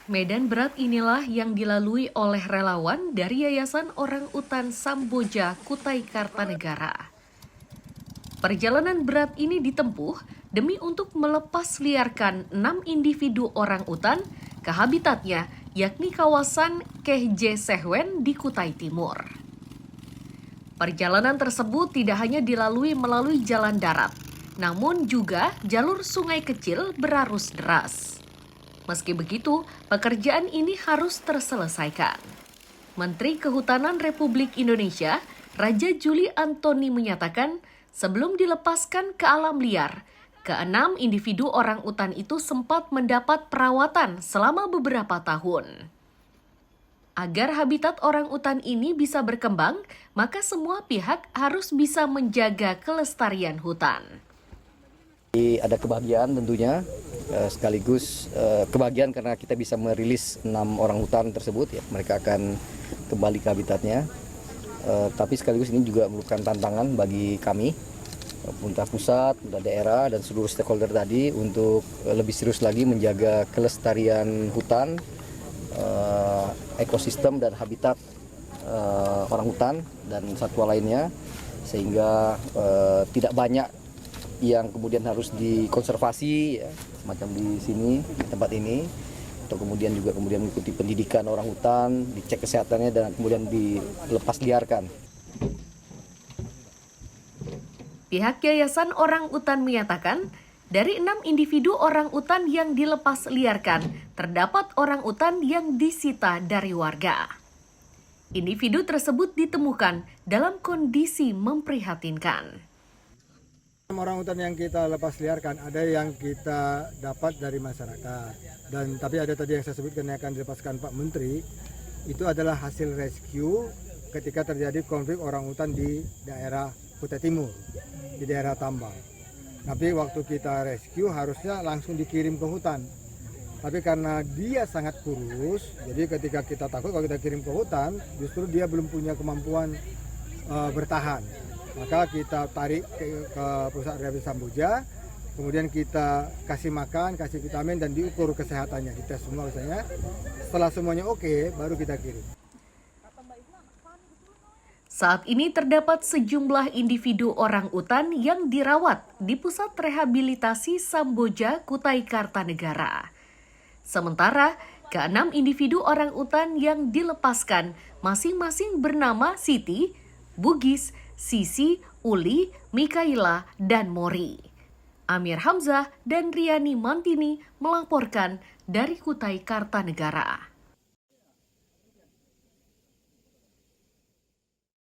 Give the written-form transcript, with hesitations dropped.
Medan berat inilah yang dilalui oleh relawan dari Yayasan Orang Utan Samboja Kutai Kartanegara. Perjalanan berat ini ditempuh demi untuk melepas liarkan 6 individu orang utan ke habitatnya, yakni kawasan Kehje Sehwen di Kutai Timur. Perjalanan tersebut tidak hanya dilalui melalui jalan darat, namun juga jalur sungai kecil berarus deras. Meski begitu, pekerjaan ini harus terselesaikan. Menteri Kehutanan Republik Indonesia, Raja Juli Antoni menyatakan, sebelum dilepaskan ke alam liar, ke-6 individu orang utan itu sempat mendapat perawatan selama beberapa tahun. Agar habitat orang utan ini bisa berkembang, maka semua pihak harus bisa menjaga kelestarian hutan. Ada kebahagiaan tentunya, sekaligus kebahagiaan karena kita bisa merilis 6 orang hutan tersebut. Ya, mereka akan kembali ke habitatnya. Tapi sekaligus ini juga merupakan tantangan bagi kami, pemerintah pusat, pemerintah daerah, dan seluruh stakeholder tadi untuk lebih serius lagi menjaga kelestarian hutan, ekosistem dan habitat orang hutan dan satwa lainnya, sehingga tidak banyak yang kemudian harus dikonservasi, ya, semacam di sini, di tempat ini, atau kemudian mengikuti pendidikan orang hutan, dicek kesehatannya dan kemudian dilepas liarkan. Pihak Yayasan Orang Utan menyatakan, dari 6 individu orang utan yang dilepas liarkan, terdapat orang utan yang disita dari warga. Individu tersebut ditemukan dalam kondisi memprihatinkan. Orang hutan yang kita lepas liarkan ada yang kita dapat dari masyarakat, dan tapi ada tadi yang saya sebutkan yang akan dilepaskan Pak Menteri, itu adalah hasil rescue ketika terjadi konflik orang hutan di daerah Kutai Timur, di daerah tambang. Tapi waktu kita rescue harusnya langsung dikirim ke hutan, tapi karena dia sangat kurus, jadi ketika kita takut kalau kita kirim ke hutan justru dia belum punya kemampuan bertahan. Maka kita tarik ke pusat rehabilitasi Samboja, kemudian kita kasih makan, kasih vitamin, dan diukur kesehatannya. Kita semua misalnya, setelah semuanya oke, baru kita kirim. Saat ini terdapat sejumlah individu orang utan yang dirawat di Pusat Rehabilitasi Samboja Kutai Kartanegara. Sementara, ke-6 individu orang utan yang dilepaskan masing-masing bernama Siti, Bugis, Sisi, Uli, Mikaila, dan Mori. Amir Hamzah dan Riani Mantini melaporkan dari Kutai Kartanegara.